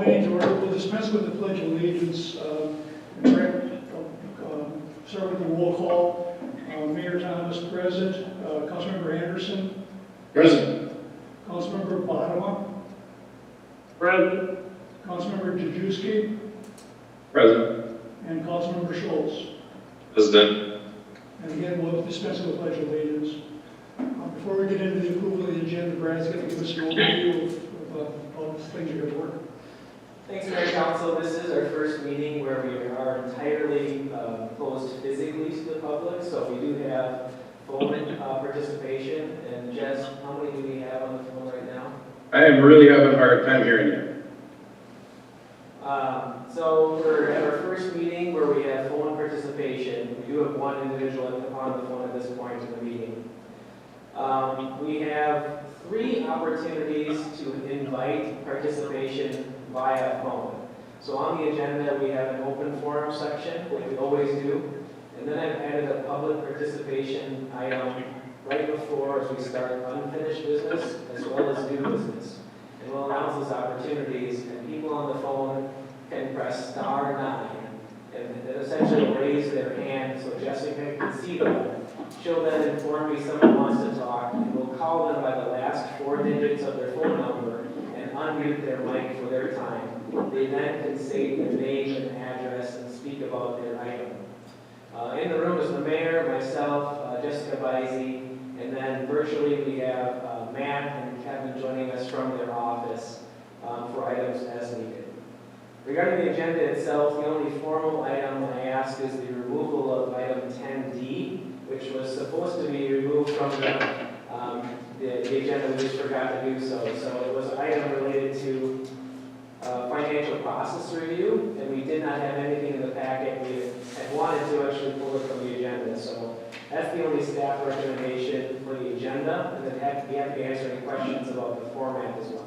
meeting to order. We'll dispense with the Pledge of Allegiance. Start with the roll call. Mayor Thomas present. Councilmember Anderson. Present. Councilmember Bottoма. Present. Councilmember Jajewski. Present. And Councilmember Schultz. President. And again, we'll dispense with the Pledge of Allegiance. Before we get into the approval of the agenda, Brad's going to give us an overview of all the things you're going to work. Thanks, Mayor Council. This is our first meeting where we are entirely closed physically to the public, so we do have phone participation. And Jess, how many do we have on the phone right now? I am really having a hard time hearing you. So we're at our first meeting where we have phone participation. We do have one individual on the phone at this point in the meeting. We have 3 opportunities to invite participation via phone. So on the agenda, we have an open forum section, like we always do. And then I've added a public participation item right before as we start unfinished business as well as new business. And we'll announce those opportunities, and people on the phone can press *9 and essentially raise their hand so Jessica can see them. She'll then inform me someone wants to talk, and we'll call them by the last 4 digits of their phone number and unmute their mic for their time. They then can say their name and address and speak about their item. In the room is the mayor, myself, Jessica Bizey, and then virtually we have Matt and Kevin joining us from their office for items as needed. Regarding the agenda itself, the only formal item I ask is the removal of item 10D, which was supposed to be removed from the agenda. We just forgot to do so. So it was an item related to financial process review, and we did not have anything in the packet. We had wanted to actually pull it from the agenda. So that's the only staff recommendation for the agenda, and then we have to answer any questions about the format as well.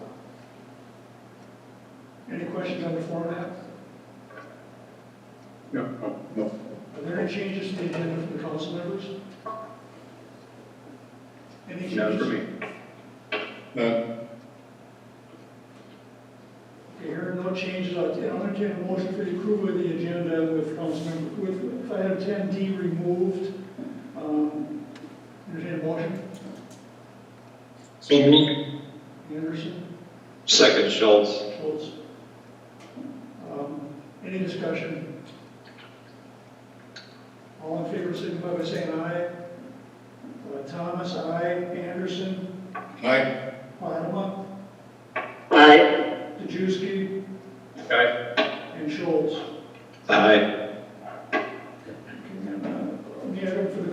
Any questions on the format? No. Are there any changes to the agenda for the council members? Any changes? None for me. None. Okay, here are no changes. I'll entertain a motion for the approval of the agenda with with item 10D removed. Entertain a motion. So moved. Anderson. Second, Schultz. Schultz. Any discussion? All in favor, signify by saying aye. Thomas, aye. Anderson. Aye. Bottoма. Aye. Jajewski. Aye. And Schultz. Aye. The item for the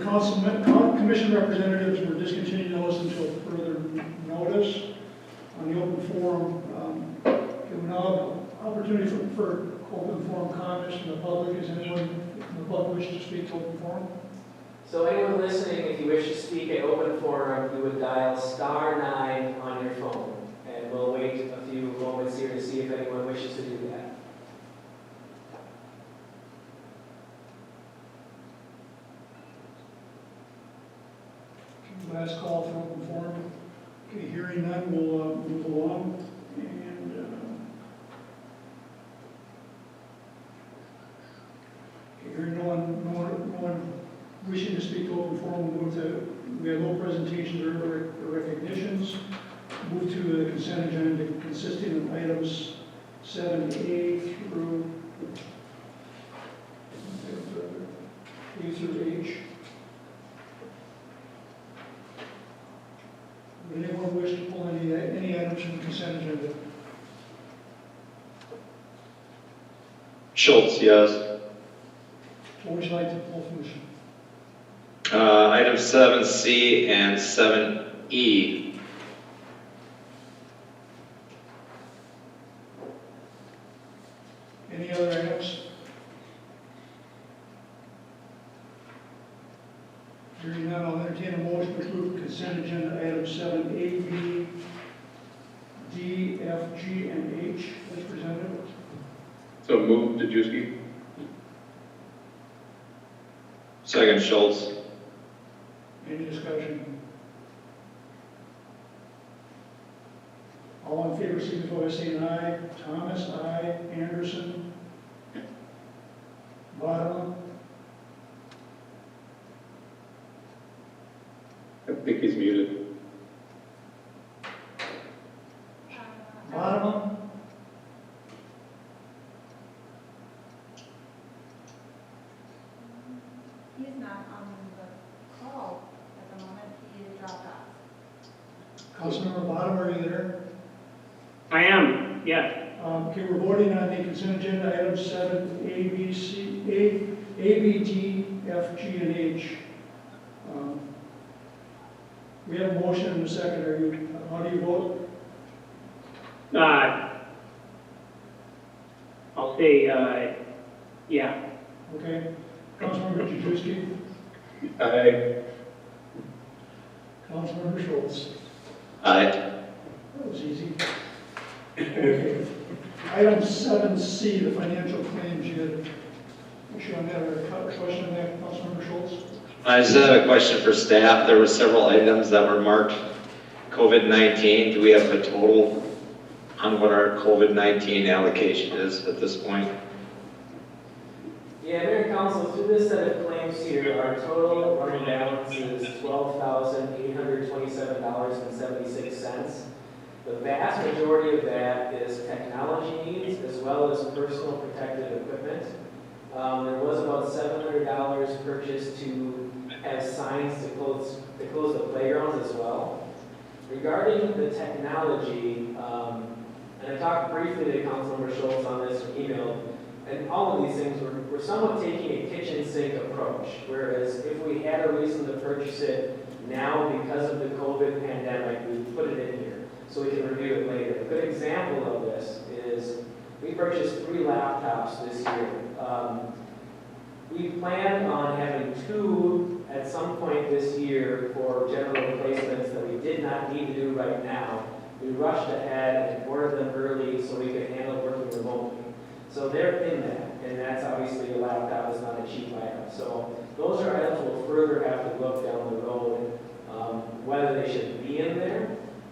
commission representatives, we're discontinuing those until further notice. On the open forum, we now have opportunity for open forum comments from the public. Is anyone from the public wish to speak to open forum? So anyone listening, if you wish to speak at open forum, you would dial *9 on your phone. And we'll wait a few moments here to see if anyone wishes to do that. Last call for open forum. Okay, hearing none, we'll move along. And hearing no one wishing to speak to open forum, we have no presentations or recognitions. Move to the consent agenda consisting of items 7A through A through H. Would anyone wish to pull any items from the consent agenda? Schultz, yes. What would you like to pull from the Item 7C and 7E. Any other items? Hearing none, I'll entertain a motion to approve consent agenda items 7A, B, D, F, G, and H as presented. So moved, Jajewski. Second, Schultz. Any discussion? All in favor, signify by saying aye. Thomas, aye. Anderson. Bottom. I think he's muted. Bottom. He's not on the call at the moment, he dropped off. Councilmember Bottom, are you there? I am, yes. Okay, we're voting on the consent agenda, item 7, A, B, C, A, B, D, F, G, and H. We have a motion and a second. How do you vote? I'll say, yeah. Okay. Councilmember Jadrowski. Aye. Councilmember Schultz. Aye. That was easy. Okay. Item 7C, the financial claims. You had a issue on that, or a question on that, Councilmember Schultz? I just had a question for staff. There were several items that were marked COVID-19. Do we have a total on what our COVID-19 allocation is at this point? Yeah, Mayor and Council, through this set of claims here, our total running balance is $12,827.76. The vast majority of that is technology needs as well as personal protective equipment. There was about $700 purchased to have signs to close the playgrounds as well. Regarding the technology, and I talked briefly to Councilmember Schultz on this in email, and all of these things, we're somewhat taking a kitchen sink approach, whereas if we had a reason to purchase it now because of the COVID pandemic, we put it in here so we can review it later. A good example of this is we purchased 3 laptops this year. We planned on having 2 at some point this year for general replacements that we did not need to do right now. We rushed ahead and ordered them early so we could handle working remotely. So they're in that, and that's obviously a laptop is not a cheap item. So those are items we'll further have to look down the road whether they should be in there.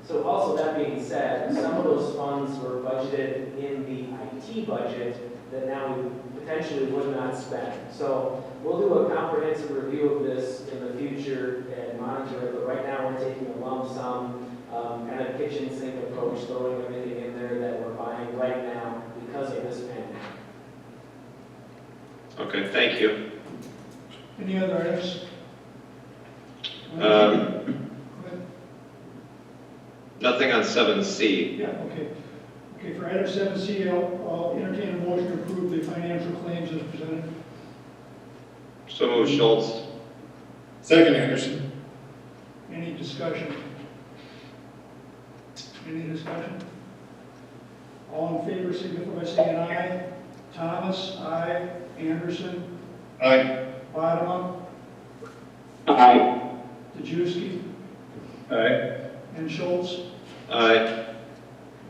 So also that being said, some of those funds were budgeted in the IT budget that now we potentially would not spend. So we'll do a comprehensive review of this in the future and monitor it, but right now we're taking a lump sum kind of kitchen sink approach, throwing everything in there that we're buying right now because of this pandemic. Okay, thank you. Any other items? Go ahead. Nothing on 7C. Yeah, okay. Okay, for item 7C, I'll entertain a motion to approve the financial claims as presented. So move Schultz. Second, Anderson. Any discussion? Any discussion? All in favor, signify by saying aye. Thomas, aye. Anderson, Aye. Bottom, Aye. Dejewski, Aye. and Schultz. Aye.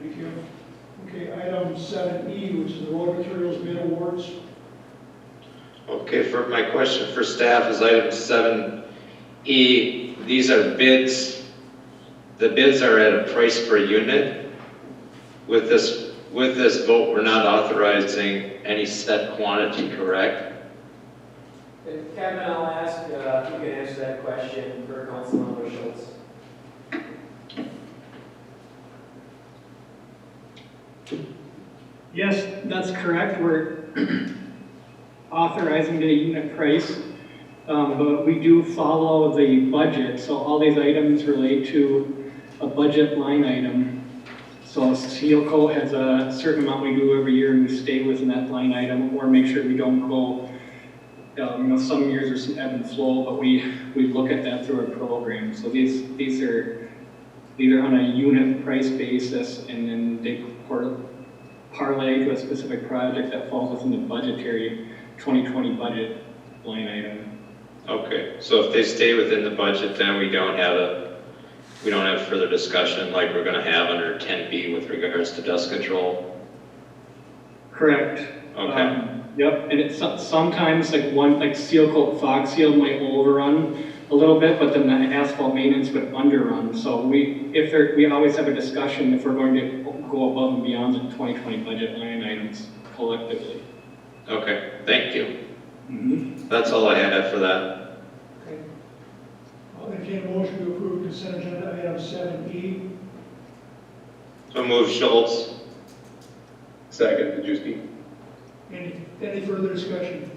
Thank you. Okay, item 7E, which is the road materials bid awards. Okay, for my question for staff is item 7E. These are bids. The bids are at a price per unit. With this vote, we're not authorizing any set quantity, correct? And Kevin, I'll ask if you can answer that question for Councilmember Schultz. Yes, that's correct. We're authorizing the unit price, but we do follow the budget. So all these items relate to a budget line item. So seal coat has a certain amount we do every year, and we stay within that line item, or make sure we don't go. Some years there's some ebb and flow, but we look at that through our program. So these are on a unit price basis, and then they parlay to a specific project that falls within the budgetary 2020 budget line item. Okay, so if they stay within the budget, then we don't have further discussion like we're going to have under 10B with regards to dust control. Correct. Okay. Yep, and it's sometimes like seal coat fog seal might overrun a little bit, but then the asphalt maintenance would underrun. So we always have a discussion if we're going to go above and beyond the 2020 budget line items collectively. Okay, thank you. Mhm. That's all I had for that. Okay. I'll entertain a motion to approve consent agenda item 7E. So move Schultz. Second, Majewski. Any further discussion?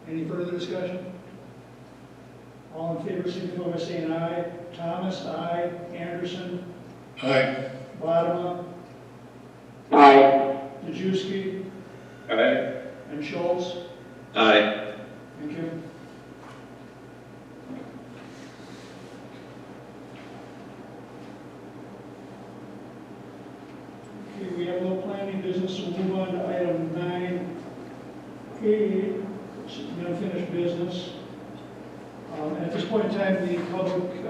Any further discussion? All in favor, signify by saying aye. Thomas, aye. Anderson, Aye. Bottom, Aye. Majewski, Aye. and Schultz. Aye. Thank you. Okay, we have no planning business, so we'll move on to item 9A, which is the unfinished business. And at this point in time, the public,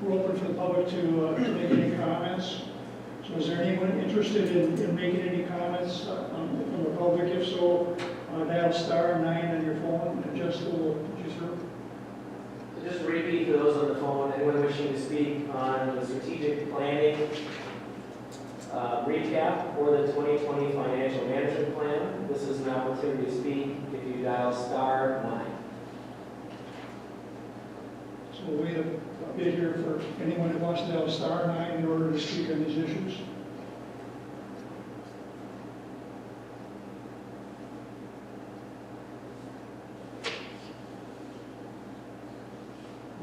we're open for the public to make any comments. So is there anyone interested in making any comments from the public? If so, dial *9 on your phone and just will put you through. So just repeat for those on the phone, anyone wishing to speak on the strategic planning recap for the 2020 financial management plan. This is an opportunity to speak if you dial *9. So we'll wait a bit here for anyone who wants to dial *9 in order to speak on these issues.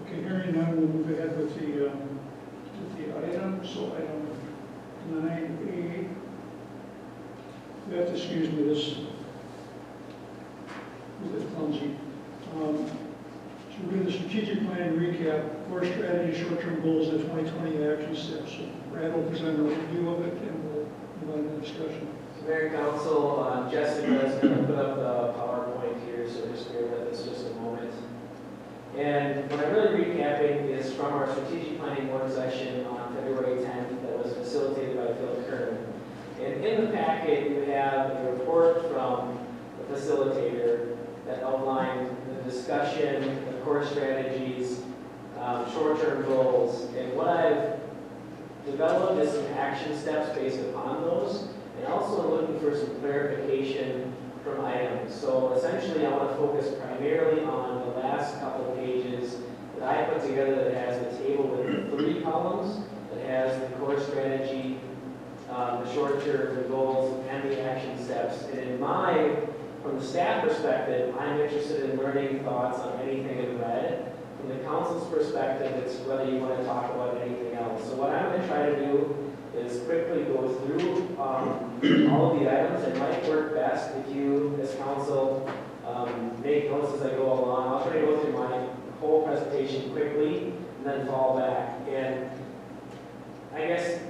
Okay, hearing none, we'll move ahead with the item. So item 9A. You have to excuse me, this is a bit clumsy. So we're doing the strategic plan recap, core strategy, short-term goals, and 2020 action steps. So Brad will present a review of it and we'll move on to the discussion. Mayor and Council, Jessica is going to put up the PowerPoint here, so just bear with us just a moment. And what I'm really recapping is from our strategic planning work session on February 10th that was facilitated by Phil Corcoran. And in the packet, you have a report from the facilitator that outlined the discussion, the core strategies, short-term goals. And what I've developed is some action steps based upon those, and also looking for some clarification from items. So essentially, I want to focus primarily on the last couple of pages that I put together that has the table with the 3 columns, that has the core strategy, the short-term goals, and the action steps. And from the staff perspective, I'm interested in learning thoughts on anything in red. From the council's perspective, it's whether you want to talk about anything else. So what I'm going to try to do is quickly go through all of the items. It might work best if you, as council, make notes as I go along. I'll try to go through my whole presentation quickly and then fall back. And I guess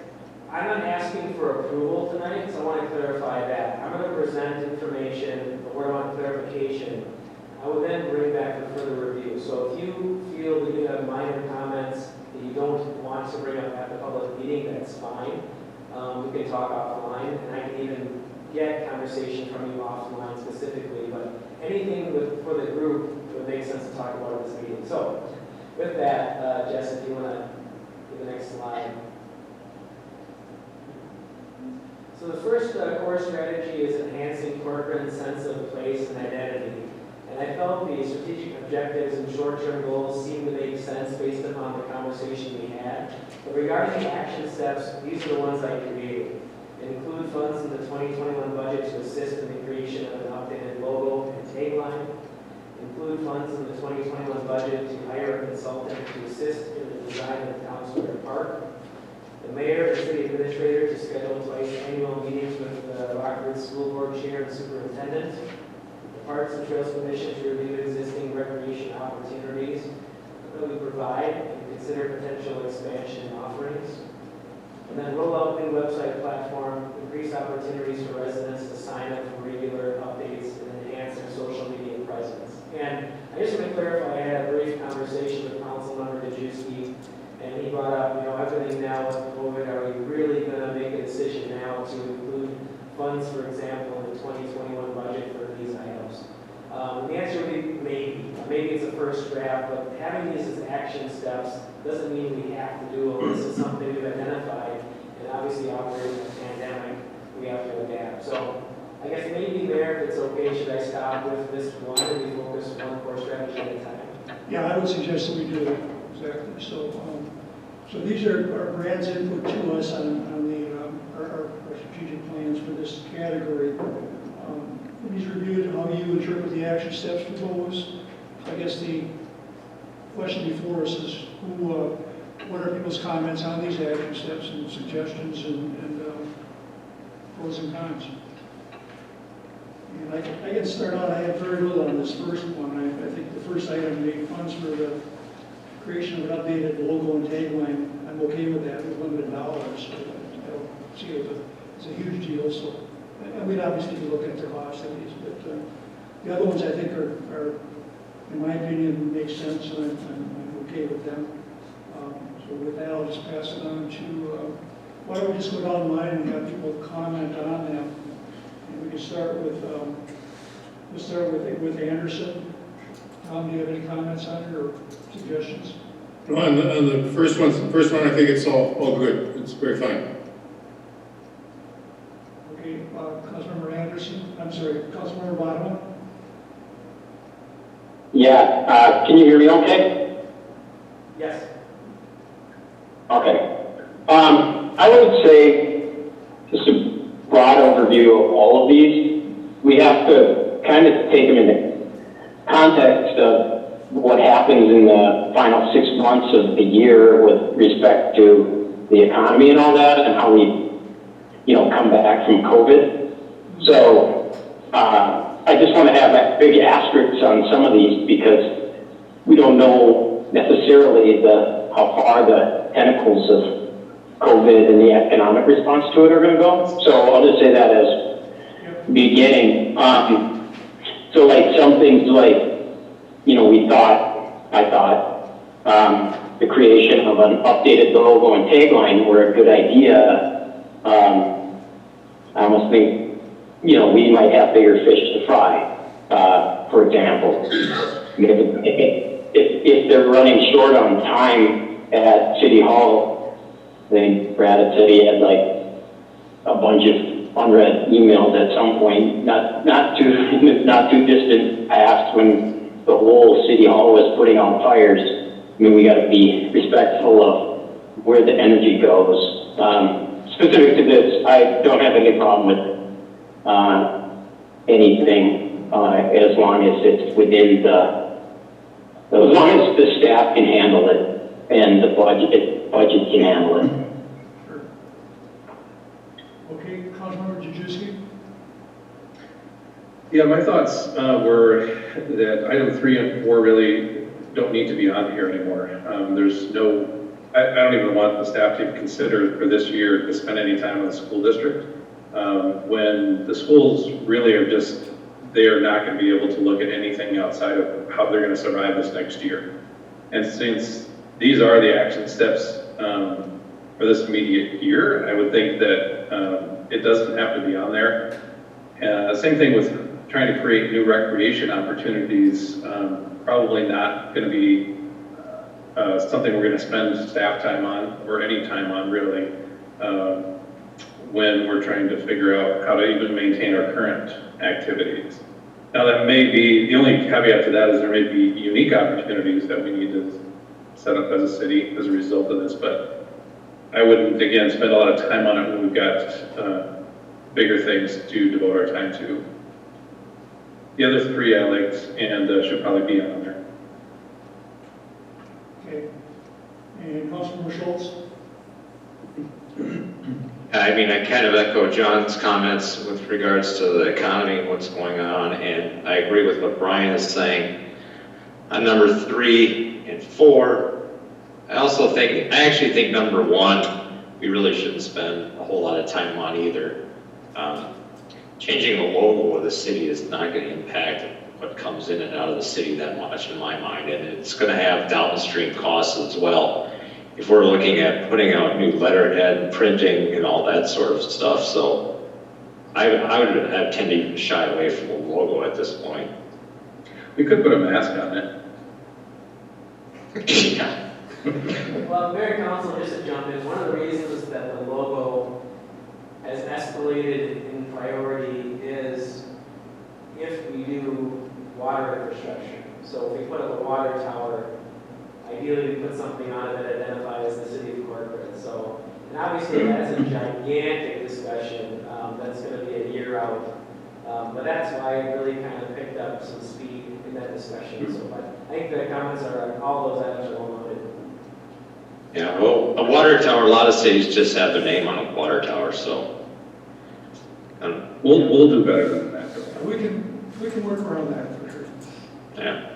I'm not asking for approval tonight, so I want to clarify that. I'm going to present information, but where I want clarification, I will then bring back for further review. So if you feel that you have minor comments that you don't want to bring up at the public meeting, that's fine. We can talk offline, and I can even get conversation from you offline specifically, but anything for the group would make sense to talk about at this meeting. So with that, Jess, if you want to do the next slide. So the first core strategy is enhancing Corcoran's sense of place and identity. And I felt the strategic objectives and short-term goals seemed to make sense based upon the conversation we had. But regarding the action steps, these are the ones I created. They include funds in the 2021 budget to assist in the creation of an updated logo and tagline. Include funds in the 2021 budget to hire a consultant to assist in the design of the Town Square Park. The mayor and city administrator to schedule twice annual meetings with the Rockford School Board Chair and Superintendent. The Parks and Trails Commission to review existing recreation opportunities that we provide and consider potential expansion offerings. And then roll out new website platform, increase opportunities for residents to sign up for regular updates and enhance their social media presence. And I just want to clarify, I had a brief conversation with Councilmember Majewski, and he brought up, everything now with COVID, are we really going to make a decision now to include funds, for example, in the 2021 budget for these items? The answer would be maybe. Maybe it's a first draft, but having these as action steps doesn't mean we have to do them. This is something we've identified, and obviously operating in a pandemic, we have to adapt. So I guess maybe there, if it's okay, should I stop with this one and we focus one core strategy at a time? Yeah, I would suggest that we do that, exactly. So these are Brad's input to us on our strategic plans for this category. He's reviewed how you interpret the action steps proposed. I guess the question before us is what are people's comments on these action steps and suggestions and pros and cons? And I can start out, I have very little on this first one. I think the first item, the funds for the creation of an updated logo and tagline, I'm okay with that, with limited dollars. So I don't see it as a huge deal, so, and we'd obviously be looking at the cost of these, but the other ones I think are in my opinion, make sense, and I'm okay with them. So with that, I'll just pass it on to, why don't we just go down the line and have people comment on them? And we can start with, with Anderson. Tom, do you have any comments on it or suggestions? On the first one, I think it's all good. It's very fine. Okay, Councilmember Anderson, I'm sorry, Councilmember Bottom. Yeah, can you hear me okay? Yes. Okay. I would say, just a broad overview of all of these, we have to kind of take them in the context of what happens in the final 6 months of the year with respect to the economy and all that, and how we, come back from COVID. So, I just want to have that big asterisk on some of these because we don't know necessarily how far the tentacles of COVID and the economic response to it are going to go. So I'll just say that as beginning. So like some things like, I thought the creation of an updated logo and tagline were a good idea. I almost think we might have bigger fish to fry, for example. If they're running short on time at City Hall, I think Brad had said he had like a bunch of unread emails at some point, not too distant past when the whole City Hall was putting out fires. I mean, we got to be respectful of where the energy goes. Specific to this, I don't have any problem with anything as long as it's within as long as the staff can handle it and the budget can handle it. Sure. Okay, Councilmember Jajewski. Yeah, my thoughts were that item 3 and 4 really don't need to be on here anymore. There's no, I don't even want the staff to consider for this year to spend any time in the school district. When the schools really are just, they are not going to be able to look at anything outside of how they're going to survive this next year. And since these are the action steps for this immediate year, I would think that it doesn't have to be on there. Same thing with trying to create new recreation opportunities, probably not going to be something we're going to spend staff time on or any time on really. When we're trying to figure out how to even maintain our current activities. Now that may be, the only caveat to that is there may be unique opportunities that we need to set up as a city as a result of this, but I wouldn't, again, spend a lot of time on it when we've got bigger things to devote our time to. The other 3 I liked and should probably be on there. Okay. And Councilmember Schultz. I mean, I kind of echo John's comments with regards to the economy and what's going on, and I agree with what Brian is saying. On number 3 and 4, I actually think number 1, we really shouldn't spend a whole lot of time on either. Changing the logo of the city is not going to impact what comes in and out of the city that much in my mind, and it's going to have downstream costs as well. If we're looking at putting out new letterhead, printing, and all that sort of stuff. So I would tend to even shy away from the logo at this point. We could put a mask on it. Yeah. Well, Mayor and Council, just to jump in, one of the reasons that the logo has escalated in priority is if we do water infrastructure. So if we put up a water tower, ideally we put something on it that identifies the city of Corcoran. So, and obviously that's a gigantic discussion that's going to be a year out. But that's why it really kind of picked up some speed in that discussion. So, but I think the comments are, all those items are well noted. Yeah, well, a water tower, a lot of cities just have their name on a water tower, so. We'll do better than that. We can work around that for sure. Yeah.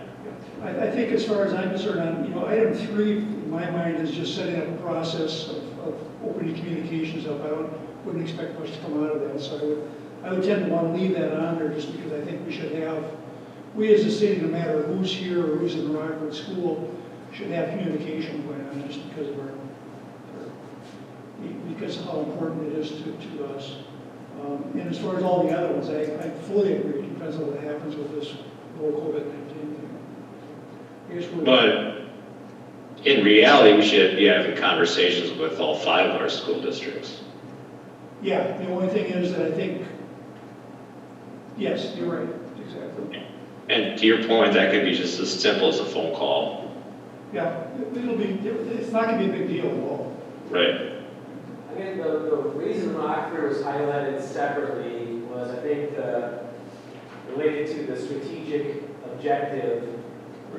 I think as far as I'm concerned, item 3 in my mind is just setting up a process of opening communications up. Wouldn't expect much to come out of that, so I would tend to want to leave that on there just because I think we as a city, no matter who's here or who's in Rockford School, should have communication going on just because of because of how important it is to us. And as far as all the other ones, I fully agree. It depends on what happens with this whole COVID-19 thing. I guess But in reality, we should be having conversations with all 5 of our school districts. Yeah, the only thing is that I think, yes, you're right, exactly. And to your point, that could be just as simple as a phone call. Yeah, it's not going to be a big deal at all. Right. Again, the reason Rockford was highlighted separately was, I think, related to the strategic objective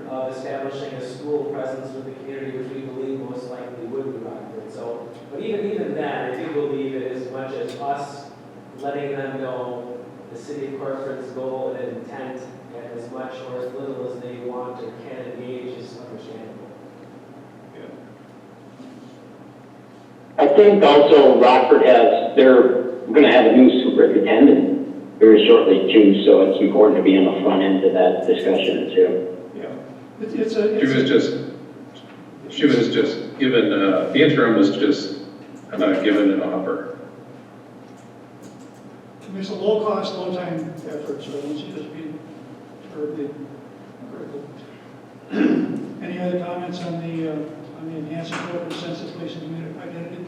of establishing a school presence with the community, which we believe most likely would be Rockford. So, but even then, I do believe it as much as us letting them know the city of Corcoran's goal and intent, and as much or as little as they want or can engage is understandable. I think also Rockford they're going to have a new superintendent very shortly too, so it's important to be on the front end of that discussion too. Yeah, She was just given, the interim was just given an offer. it's a low-cost, low-time effort, so I don't see this being terribly critical. Any other comments on the enhanced corporate census place and community identity?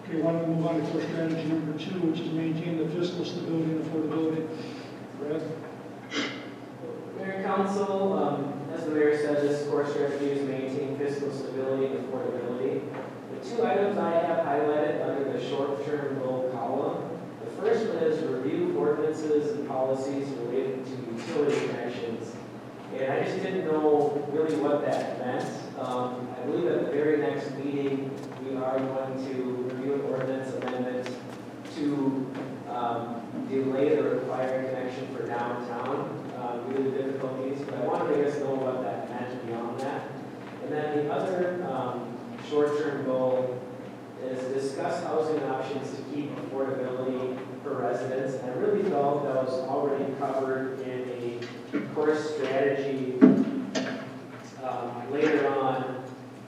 Okay, why don't we move on to core strategy number 2, which is maintain the fiscal stability and affordability. Brad? Mayor and Council, as the mayor said, this core strategy is maintain fiscal stability and affordability. The 2 items I have highlighted under the short-term goal column. The first one is review ordinances and policies related to utility connections. And I just didn't know really what that meant. I believe at the very next meeting, we are going to review an ordinance amendment to delay the required connection for downtown due to difficulties. But I wanted to guys know what that meant beyond that. And then the other short-term goal is discuss housing options to keep affordability for residents. And I really felt that was already covered in a core strategy later on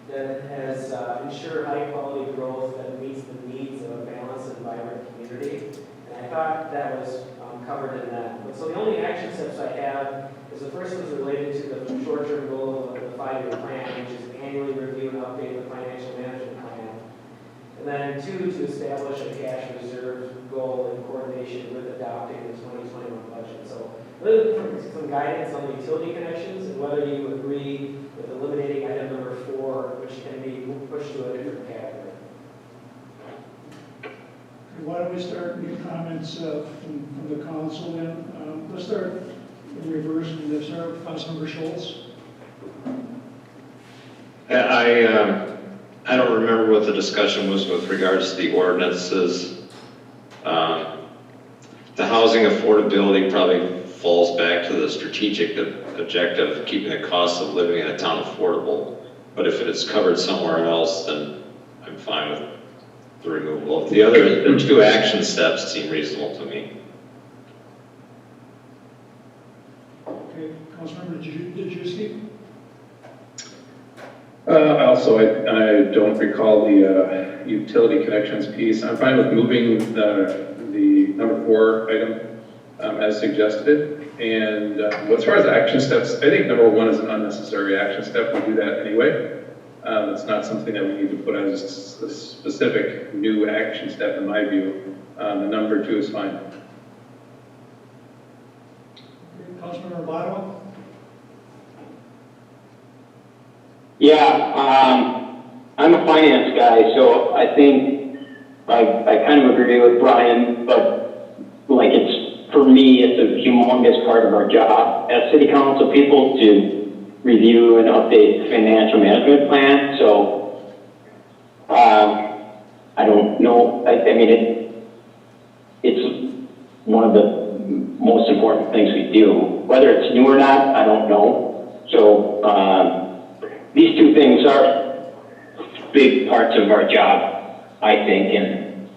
that has ensured high-quality growth that meets the needs of a balanced and vibrant community. And I thought that was covered in that. But so the only action steps I have is the first one is related to the short-term goal of the 5-year plan, which is annually review and update the financial management plan. And then 2, to establish a cash reserve goal in coordination with adopting the 2021 budget. So really some guidance on the utility connections and whether you agree with eliminating item number 4, which can be pushed to a different category. Why don't we start with comments from the council then? Let's start in reverse and let's start with Councilmember Schultz. I don't remember what the discussion was with regards to the ordinances. The housing affordability probably falls back to the strategic objective of keeping the cost of living in a town affordable. But if it is covered somewhere else, then I'm fine with the removal. The 2 action steps seem reasonable to me. Okay, Councilmember Dejewski? Also, I don't recall the utility connections piece. I'm fine with moving the number 4 item as suggested. And as far as action steps, I think number one is an unnecessary action step. We do that anyway. It's not something that we need to put as a specific new action step in my view. The number two is fine. Councilmember Bottom? Yeah, I'm a finance guy, so I think I kind of agree with Brian, but like for me, it's a humongous part of our job as city council people to review and update the financial management plan. So I don't know. I mean, it's one of the most important things we do. Whether it's new or not, I don't know. So these two things are big parts of our job, I think, and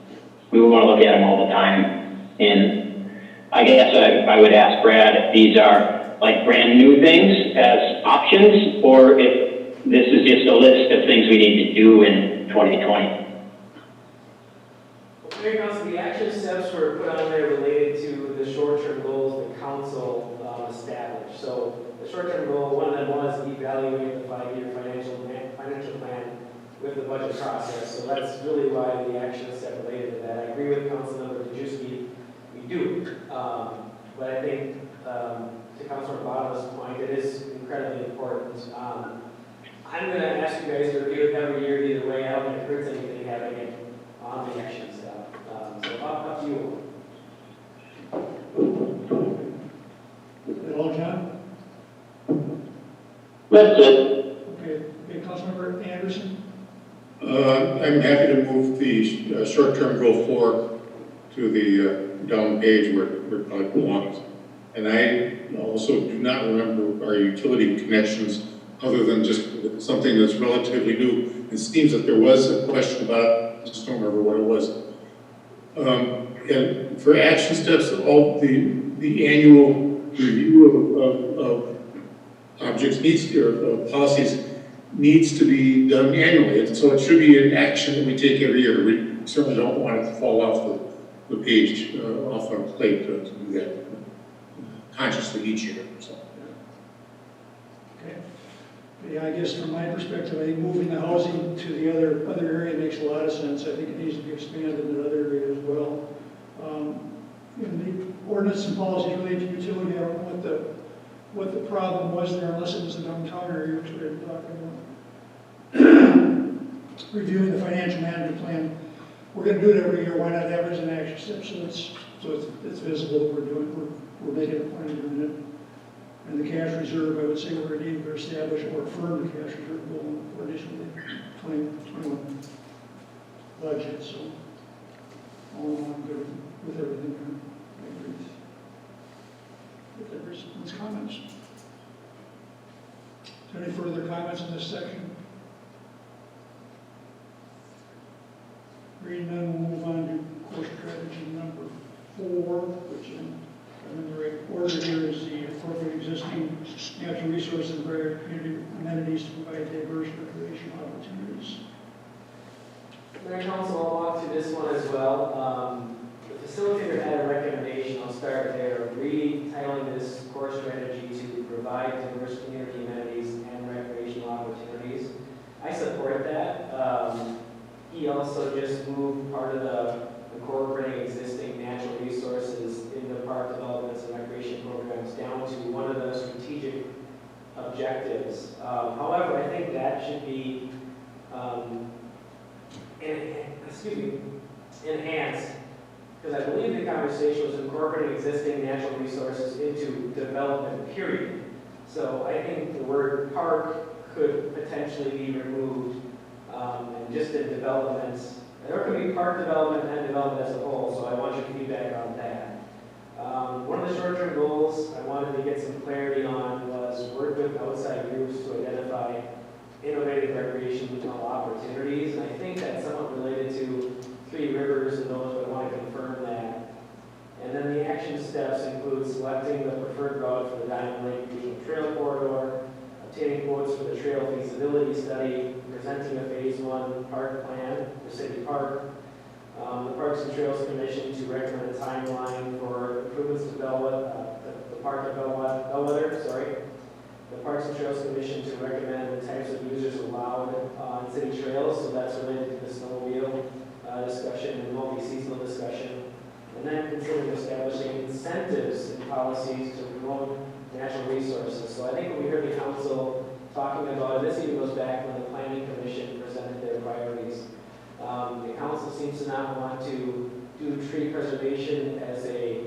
we want to look at them all the time. And I guess I would ask Brad if these are like brand new things as options, or if this is just a list of things we need to do in 2020. Mayor Council, the action steps were put on there related to the short-term goals the council established. So the short-term goal, one of them was evaluate the 5-year financial plan with the budget process. So that's really why the action step related to that. I agree with Councilmember Dejewski, we do. But I think to Councilmember Bottom's point, it is incredibly important. I'm going to ask you guys to review it every year either way. I don't think it hurts anything having it on the action step. So up to you. Is that all, John? That's it. Okay, Councilmember Anderson? I'm happy to move the short-term goal 4 to the down page where it probably belongs. And I also do not remember our utility connections other than just something that's relatively new. It seems that there was a question about it, I just don't remember what it was. And for action steps, all the annual review of objects needs to, or of policies needs to be done annually. And so it should be an action that we take every year. We certainly don't want it to fall off the page, off our plate to do that consciously each year. So. Okay. Yeah, I guess from my perspective, I think moving the housing to the other area makes a lot of sense. I think it needs to be expanded in that other area as well. In the ordinance and policies related to utility, I don't know what the problem was there, unless it was the downtown area, which we're talking about. Reviewing the financial management plan. We're going to do it every year. Why not have it as an action step so it's visible that we're making a point of doing it. And the cash reserve, I would say we're going to need to establish or affirm the cash reserve goal in coordination with the 2021 budget. So all in all, I'm good with everything there. I agree with everyone's comments. Is there any further comments in this section? Reading none, we'll move on to course strategy number 4, which I'm in the right order here, is the appropriate existing natural resources and various community amenities to provide diverse recreation opportunities. Mayor Council, I'll walk through this one as well. The facilitator had a recommendation, I'll start there, retitling this core strategy to provide diverse community amenities and recreational opportunities. I support that. He also just moved part of the incorporating existing natural resources in the park developments and recreation programs down to one of the strategic objectives. However, I think that should be enhanced, because I believe the conversation was incorporating existing natural resources into development, period. So I think the word park could potentially be removed, and just in developments. There could be park development and development as a whole, so I want your feedback on that. One of the short-term goals I wanted to get some clarity on was work with outside groups to identify innovative recreational opportunities, and I think that's somewhat related to Three Rivers and those, but I want to confirm that. And then the action steps include selecting the preferred route for the Diamond Lake Regional Trail Corridor, obtaining quotes for the trail feasibility study, presenting a phase 1 park plan for City Park, the Parks and Trails Commission to recommend a timeline for improvements to the park of Bellwether, sorry. The Parks and Trails Commission to recommend the types of users allowed on city trails, so that's related to the snowmobile discussion and multi-seasonal discussion. And then consider establishing incentives and policies to promote natural resources. So I think when we heard the council talking about it, this even goes back when the planning commission presented their priorities. The council seems to not want to do tree preservation as a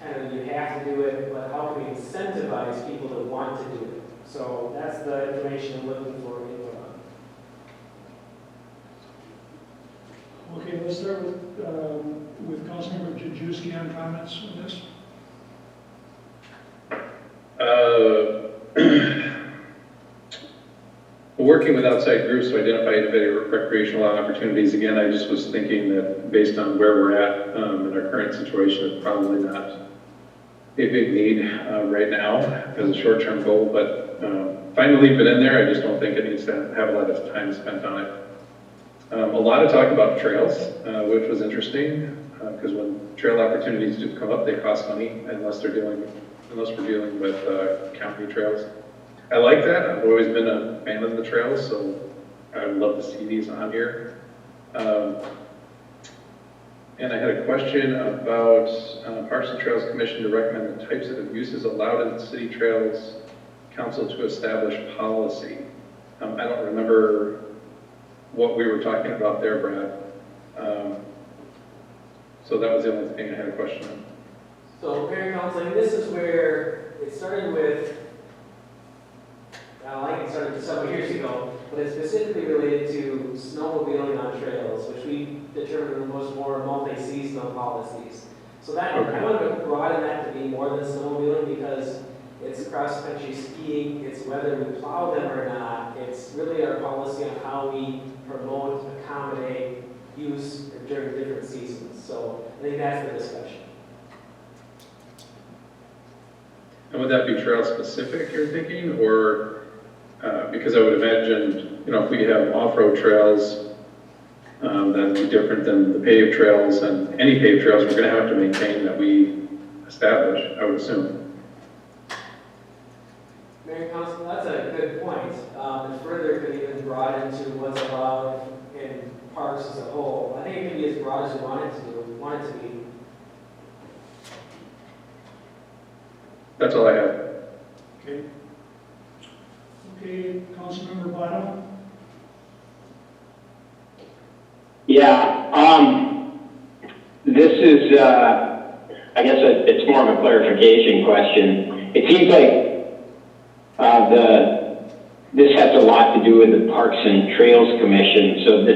kind of you have to do it, but how can we incentivize people to want to do it? So that's the information I'm looking for input on. Okay, let's start with Councilmember Jajewski on comments on this. Working with outside groups to identify innovative recreational opportunities, again, I just was thinking that based on where we're at in our current situation, it's probably not a big need right now as a short-term goal, but fine to leave it in there. I just don't think it needs to have a lot of time spent on it. A lot of talk about trails, which was interesting, because when trail opportunities do come up, they cost money unless we're dealing with county trails. I like that. I've always been a fan of the trails, so I would love to see these on here. And I had a question about Parks and Trails Commission to recommend the types of uses allowed in city trails council to establish policy. I don't remember what we were talking about there, Brad. So that was the only thing I had a question on. So Mayor and Council, this is where it started with, it started several years ago, but it's specifically related to snowmobiling on trails, which we determined was more multi-seasonal policies. So that, Okay. I want to broaden that to be more than snowmobiling because it's cross-country skiing, it's whether we plow them or not, it's really our policy on how we promote, accommodate use during different seasons. So I think that's the discussion. And would that be trail specific, you're thinking, or because I would imagine, if we have off-road trails, that'd be different than the paved trails, and any paved trails we're going to have to maintain that we establish, I would assume. Mayor and Council, that's a good point. And further could even broaden to what's allowed in parks as a whole. I think it can be as broad as we want it to be. That's all I have. Okay. Okay, Councilmember Votto? Yeah, this is, I guess it's more of a clarification question. It seems like this has a lot to do with the Parks and Trails Commission, so this